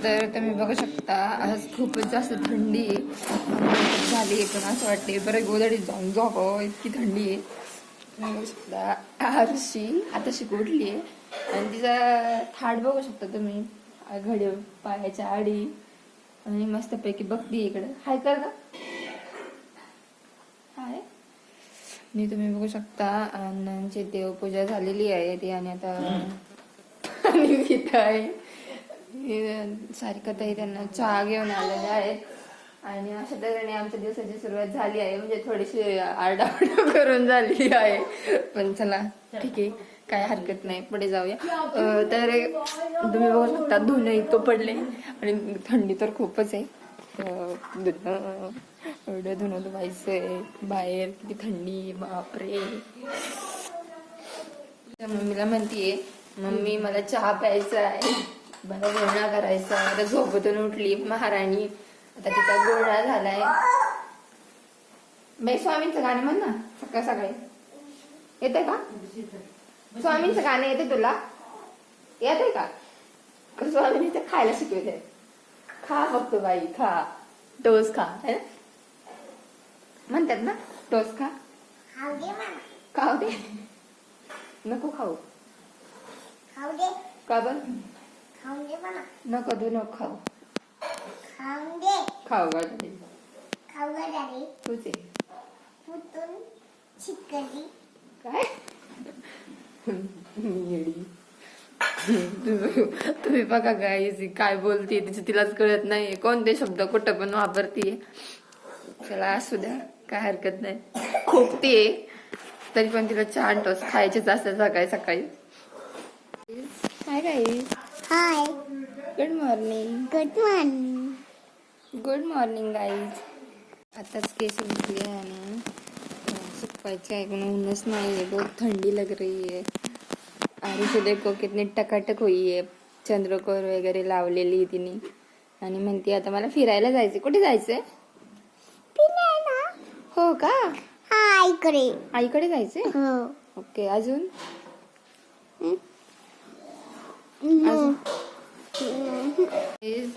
तर तुम्ही बघू शकता आज खूपच जास्त थंडी झाली आहे, पण असं वाटते बरं गोधडीत जाऊन झोपावं, इतकी थंडी आहे. तुम्ही बघू शकता हर्षी आताशी उठली आहे आणि तिचा थाट बघू शकता तुम्ही, घडी पायाच्या आडी आणि मस्तपैकी बघती इकडे. हाय कर का हाय. आणि तुम्ही बघू शकता अण्णांची देवपूजा झालेली आहे ती, आणि आता आणि इथं आहे सारिकाताई त्यांना चहा घेऊन आलेले आहेत. आणि अशा तऱ्हेने आमच्या दिवसाची सुरुवात झाली आहे, म्हणजे थोडीशी आरडाओरडा करून झाली आहे, पण चला ठीक आहे, काय हरकत नाही, पुढे जाऊया. तर तुम्ही बघू शकता धुणं इतकं पडले आणि थंडी तर खूपच आहे. धुणं एवढं धुणं धुवायचंय बाहेर, किती थंडी बापरे. मम्मीला म्हणतीये मम्मी मला चहा प्यायचा आहे, मला गोळा करायचा. आता झोपेतून उठली महाराणी, आता तिचा गोळा झालाय. बाई स्वामींचं गाणं म्हण ना सकाळ सकाळी. येते का स्वामींचं गाणं? येते तुला? येते का? स्वामींनी तर खायला शिकवते. खा फक्त बाई, खा, टोस खा, है म्हणतात ना, टोस खा. खाऊ दे, नको खाऊ. का बर? नको तू नको खाऊ. खाऊ गाडी तुझे काय तुम्ही बघा काय बोलते तिचं तिलाच कळत नाही, कोणते शब्द कुठं पण वापरतीये. चला असू द्या, काय हरकत नाही. खोकतीये तरी पण तिला छान टोस खायचेच असतात सकाळी सकाळी. Hi guys, hi, good morning. Good morning. Good morning guys. आताच केस उठले आणि सुकवायचे आहे, पण ऊनच नाही आहे, बहुत थंडी लग रही है. आरुषी देखो कितनी टकाटक हुई है, चंद्रकोर वगैरे लावलेली तिने, आणि म्हणते आता मला फिरायला जायचे. कुठे जायचंय? हो का? आईकडे. आईकडे जायचंय? हो. ओके, अजून?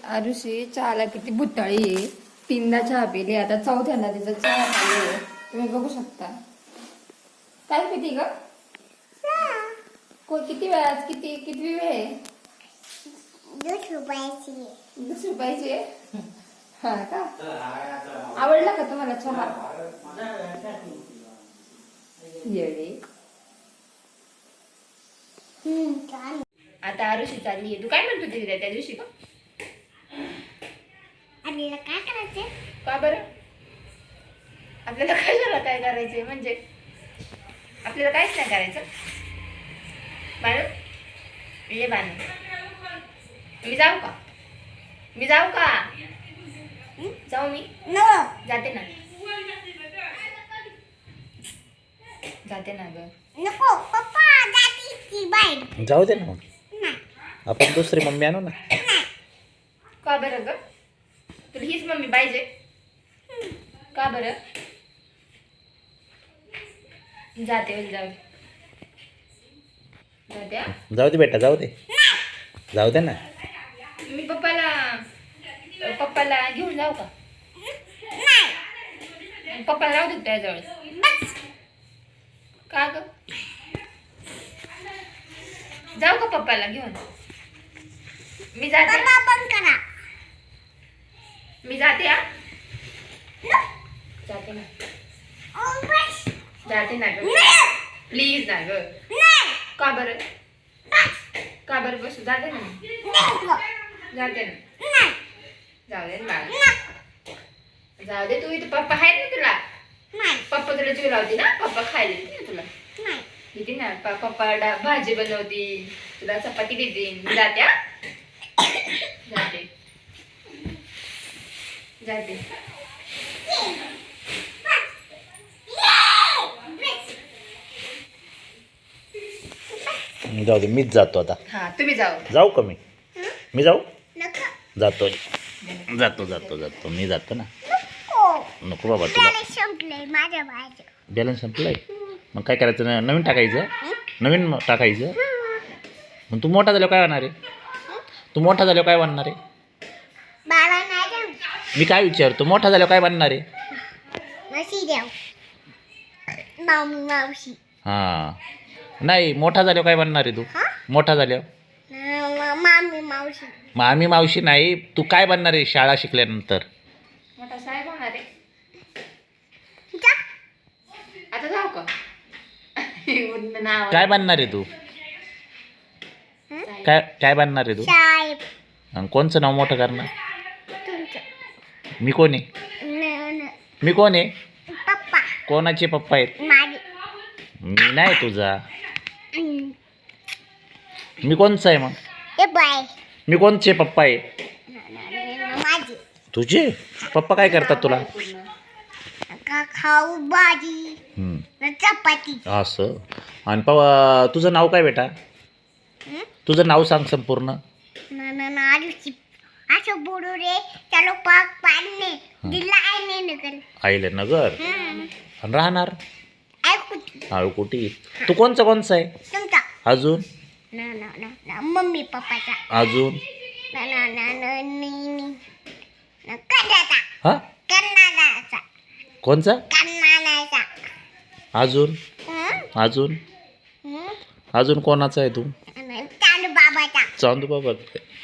आरुषी चहाला किती भुताळी आहे, 3दा चहा पिली, आता 4थ्यांदा तिचा चहा चालू आहे. तुम्ही बघू शकता. काय पिती ग? किती वेळात किती वेळ आहे? 2 रुपयाची. 2 रुपयाची आहे? हा का? आवडला का तुम्हाला चहा? येडे. आता आरुषी चालली आहे. तू काय म्हणत होती त्या दिवशी का? आपल्याला काय करायचंय? का बरं? आपल्याला कशाला काय करायचंय? म्हणजे आपल्याला काहीच नाही करायचं. बानू ये बानू, मी जाऊ का? जाऊ मी? जाते ना ग. नको पप्पा, जाती बाहेर. जाऊ दे ना मग, आपण दुसरी मम्मी आणू ना. का बरं ग? तुला हीच मम्मी पाहिजे का बरं? जाते जाऊ दे बेटा, जाऊ दे ना. मी पप्पाला घेऊन जाऊ का? पप्पा राहू दे त्याजवळ. का ग? जाऊ का पप्पाला घेऊन? मी जाते. बंद करा. मी जाते. जाते ना ग, प्लीज ना ग. का बरं? बसू. जाते ना. जाऊ दे तू इथं. पप्पा आहेत ना तुला? पप्पा तुला जीव लावते ना? पप्पा खायला देते ना तुला? देते ना. पप्पा भाजी बनवती, तुला चपाती देते. जाते. जाऊ दे, मीच जातो आता. हा, तुम्ही जाऊ का? मी जाऊ. नको. जातो मी जातो ना. नको बाबा, तुला संपलंय माझ्या बाहेर. बॅलन्स संपलाय. मग काय करायचं? नवीन टाकायचं. मग तू मोठा झाल्यावर काय होणार आहे? बाबा मॅडम मी काय विचारतो मोठा झाल्यावर काय बनणार आहे? मशी देव मामी मावशी हां नाही मोठा झाल्यावर काय बनणार आहे तू? हा? मोठा झाल्यावर मामी मावशी मामी मावशी नाही तू काय बनणार आहे शाळा शिकल्यानंतर? मोठा साहेब होणार आहे. जा. आता जाऊ का? नाव काय बनणार आहे तू? काय काय बनणार आहे तू? साहेब आणि कोणचं नाव मोठं करणार? तुमचं मी कोण आहे? मी कोण आहे? पप्पा कोणाचे पप्पा आहेत? माझे मी नाही तुझा. मी कोणचा आहे मग? ए बाय मी कोणचे पप्पा आहे? माझे तुझे पप्पा काय करतात तुला? का खाऊ भाजी हम्म, न चपाती असं. आणि तुझं नाव काय बेटा? तुझं नाव सांग संपूर्ण. आलूची असं बोलू रे चलो पाक पाडणे दिला आहे नगर आईले नगर आणि राहणार ऐकू आळकुटी. तू कोणचा आहे? तुमचा अजून मम्मी पप्पाचा अजून कर्नाटका हा कर्नाटकाचा कोणचा? कर्नाटकाचा अजून अजून अजून कोणाचा आहे तू? चालू बाबाचा चांदू बाबा.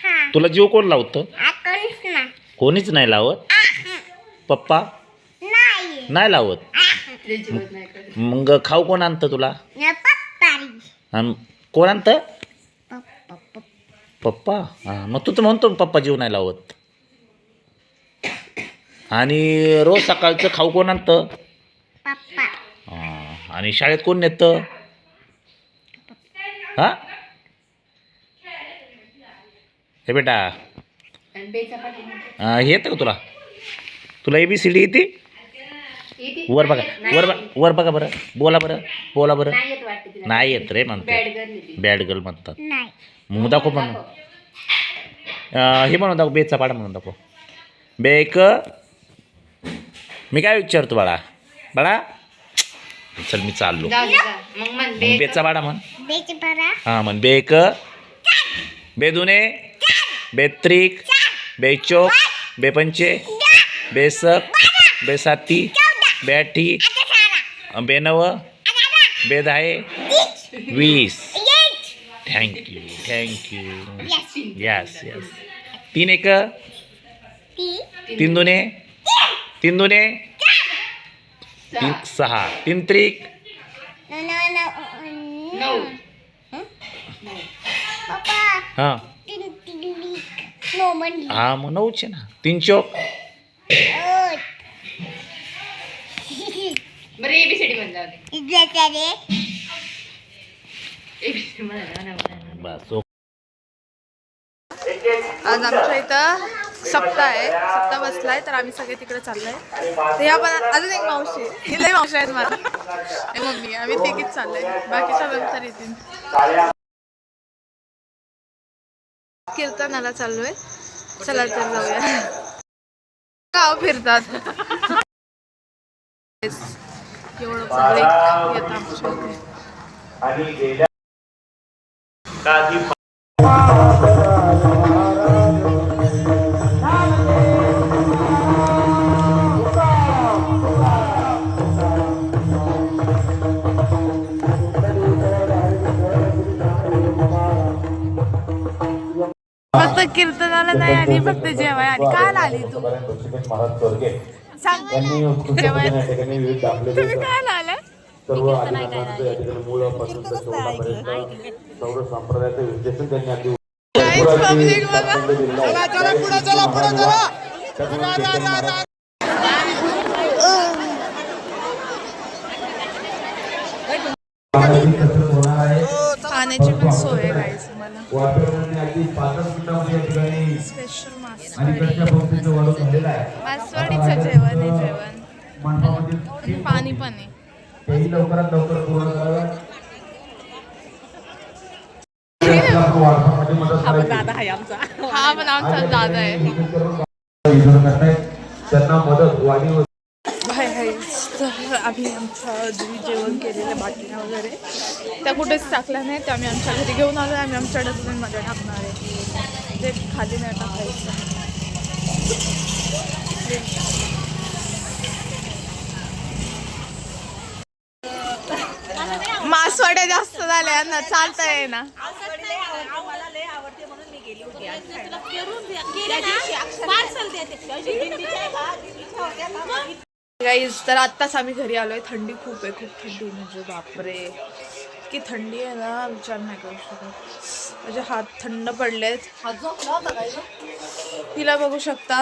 हा तुला जीव कोण लावतं? कोणीच ना कोणीच नाही लावत. पप्पा नाही नाही लावत. जीवत नाही करत. मग खाऊ कोण आणतं तुला? पप्पारी आणि कोण आणतं? पप्पा पप्पा. हां मग तू तर म्हणतो पप्पा जीव नाही लावत. आणि रोज सकाळचं खाऊ कोण आणतं? पप्पा हां आणि शाळेत कोण नेतं? हां हे बेटा आणि बेचा पाठी हे येतं का तुला? तुला ABCD येते? येते? वर बघा वर बघा बरं बोला बरं नाही येत वाटते तिला. नाही येत रे म्हणते. बॅड गर्ल ती. बॅड गर्ल म्हणतात. नाही मग दाखव म्हणून हे म्हणून दाखव बेचा पाडा म्हणून दाखव. बेक मी काय विचारतो बाळा चल मी चाललो. जाऊ दे जा. मग म्हण मग बेचा पाडा म्हण. बेचे बरा हां म्हण बेक बेदुने बेत्रिक बेचोक बेपंचे बेसक बेसाती बेठी बेनव बेदाहे 20. थँक्यू यस 3 एक 3 दुने 6 3 त्रिक 9 पप्पा हां नो म्हणली हां मग 9चे ना 3 चौक बरं ABCD म्हण जाऊ दे. रे ABCD म्हणा. बस आज आमच्या इथं सप्ताह बसलाय तर आम्ही सगळे तिकडे चाललोय. तर ह्या पण अजून एक मावशी हिलाही मावशी आहेत मला मम्मी आम्ही तिघीच चाललोय बाकीच्या नंतर येतील. कीर्तनाला चाललोय चला तर जाऊया. गाव फिरतात एवढं पब्लिक येतं आमच्या इथे. फक्त कीर्तनाला नाही आली फक्त जेवाय आली. काल आली तू सांग जेवाय तुम्ही काल आला? पब्लिक पाण्याची पण सोय आहे गाईस मला. स्पेशल मासवडीचं जेवण आहे जेवण आणि पाणी पण आहे. हा पण आमचा दादा आहे. तर आम्ही आमच्या घरी जेवण केलेल्या बाटल्या वगैरे त्या कुठेच टाकल्या नाही. त्या आम्ही आमच्या घरी घेऊन आलो. आम्ही आमच्या डस्टबिनमध्ये टाकणार आहे. ते खाली नाही टाकायचं. मासवड्या जास्त झाल्या ना, चालता येईना. गाईज तर आत्ताच आम्ही घरी आलोय. थंडी खूप आहे, खूप थंडी म्हणजे बापरे, इतकी थंडी आहे ना विचार नाही करू शकत. म्हणजे हात थंड पडलेत. तिला बघू शकता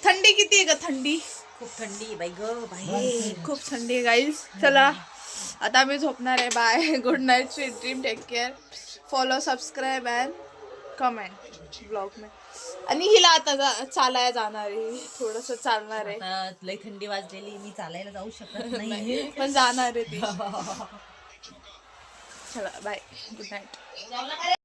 थंडी किती आहे का, थंडी खूप थंडी बाई ग बाई. खूप थंडी आहे गाईज. चला आता आम्ही झोपणार आहे. Bye, good night, sweet dream, take care, follow, subscribe and comment blog में. आणि हिला आता चालायला जाणार आहे, थोडस चालणार आहे. आता लई थंडी वाजलेली, मी चालायला जाऊ शकत नाही. पण जाणार आहे ती. चला बाय, गुड नाईट.